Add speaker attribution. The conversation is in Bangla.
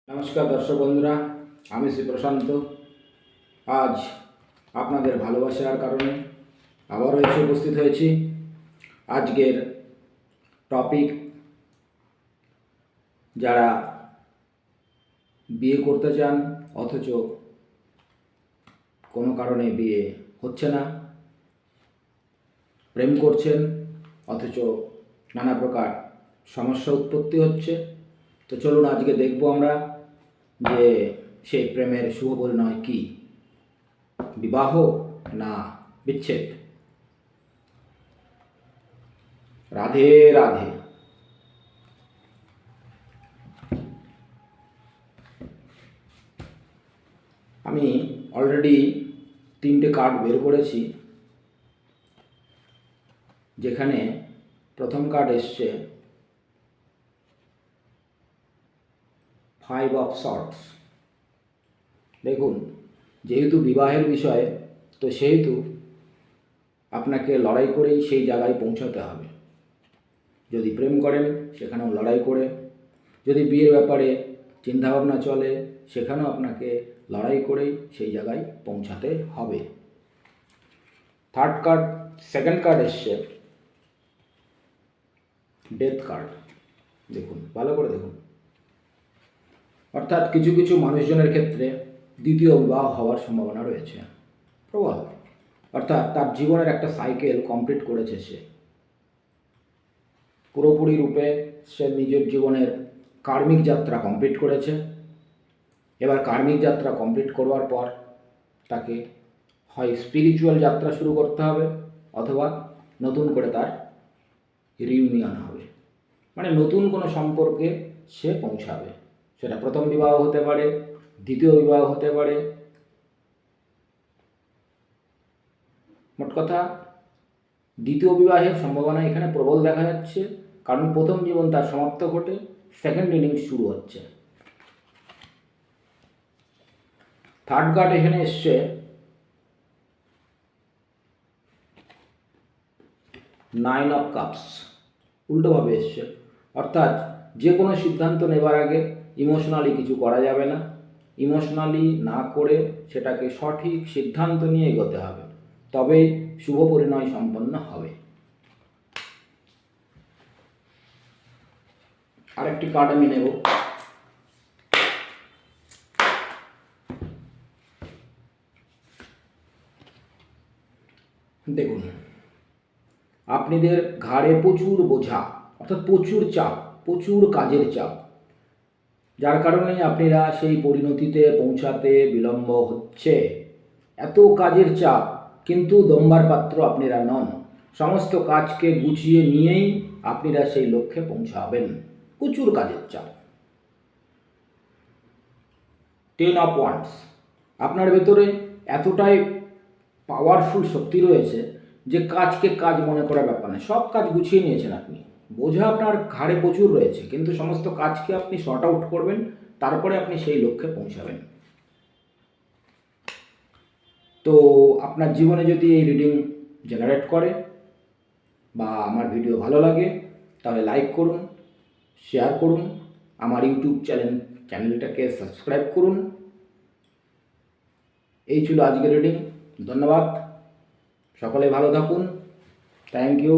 Speaker 1: নমস্কার দর্শক বন্ধুরা, আমি শ্রী প্রশান্ত। আজ আপনাদের ভালোবাসার কারণে আবারও এসে উপস্থিত হয়েছি। আজকের টপিক, যারা বিয়ে করতে চান অথচ কোনো কারণে বিয়ে হচ্ছে না, প্রেম করছেন অথচ নানা প্রকার সমস্যা উৎপত্তি হচ্ছে। তো চলুন আজকে দেখব আমরা যে সেই প্রেমের শুভ পরিণয় কি, বিবাহ না বিচ্ছেদ। রাধে রাধে। আমি অলরেডি 3টে কার্ড বের করেছি, যেখানে প্রথম কার্ড এসছে 5 অফ সর্টস। দেখুন, যেহেতু বিবাহের বিষয়, তো সেহেতু আপনাকে লড়াই করেই সেই জায়গায় পৌঁছাতে হবে। যদি প্রেম করেন সেখানেও লড়াই করে, যদি বিয়ের ব্যাপারে চিন্তাভাবনা চলে সেখানেও আপনাকে লড়াই করেই সেই জায়গায় পৌঁছাতে হবে। সেকেন্ড কার্ড এসছে ডেথ কার্ড। দেখুন, ভালো করে দেখুন। অর্থাৎ কিছু কিছু মানুষজনের ক্ষেত্রে দ্বিতীয় বিবাহ হওয়ার সম্ভাবনা রয়েছে প্রবল। অর্থাৎ তার জীবনের একটা সাইকেল কমপ্লিট করেছে, সে পুরোপুরি রূপে সে নিজের জীবনের কার্মিক যাত্রা কমপ্লিট করেছে। এবার কার্মিক যাত্রা কমপ্লিট করবার পর তাকে হয় স্পিরিচুয়াল যাত্রা শুরু করতে হবে, অথবা নতুন করে তার রিউনিয়ন হবে, মানে নতুন কোনো সম্পর্কে সে পৌঁছাবে। সেটা প্রথম বিবাহ হতে পারে, দ্বিতীয় বিবাহ হতে পারে। মোট কথা, দ্বিতীয় বিবাহের সম্ভাবনা এখানে প্রবল দেখা যাচ্ছে, কারণ প্রথম জীবন তার সমাপ্ত ঘটে, সেকেন্ড ইনিংস শুরু হচ্ছে। থার্ড কার্ড এখানে এসছে 9 অফ কাপস, উল্টোভাবে এসছে। অর্থাৎ যে কোনো সিদ্ধান্ত নেবার আগে ইমোশনালি কিছু করা যাবে না, ইমোশনালি না করে সেটাকে সঠিক সিদ্ধান্ত নিয়ে এগোতে হবে, তবেই শুভ পরিণয় সম্পন্ন হবে। আরেকটি কার্ড আমি নেব। দেখুন, আপনাদের ঘাড়ে প্রচুর বোঝা, অর্থাৎ প্রচুর চাপ, প্রচুর কাজের চাপ, যার কারণে আপনারা সেই পরিণতিতে পৌঁছাতে বিলম্ব হচ্ছে। এত কাজের চাপ, কিন্তু দম্বার পাত্র আপনারা নন। সমস্ত কাজকে গুছিয়ে নিয়েই আপনারা সেই লক্ষ্যে পৌঁছাবেন। প্রচুর কাজের চাপ। 10 অফ ওয়ান্ডস, আপনার ভেতরে এতটাই পাওয়ারফুল শক্তি রয়েছে যে কাজকে কাজ মনে করার ব্যাপার না। সব কাজ গুছিয়ে নিয়েছেন আপনি, বোঝা আপনার ঘাড়ে প্রচুর রয়েছে, কিন্তু সমস্ত কাজকে আপনি শর্ট আউট করবেন, তারপরে আপনি সেই লক্ষ্যে পৌঁছাবেন। তো আপনার জীবনে যদি এই রিডিং জেনারেট করে বা আমার ভিডিও ভালো লাগে, তাহলে লাইক করুন, শেয়ার করুন, আমার ইউটিউব চ্যানেলটাকে সাবস্ক্রাইব করুন। এই ছিল আজকের রিডিং। ধন্যবাদ, সকলে ভালো থাকুন। Thank you.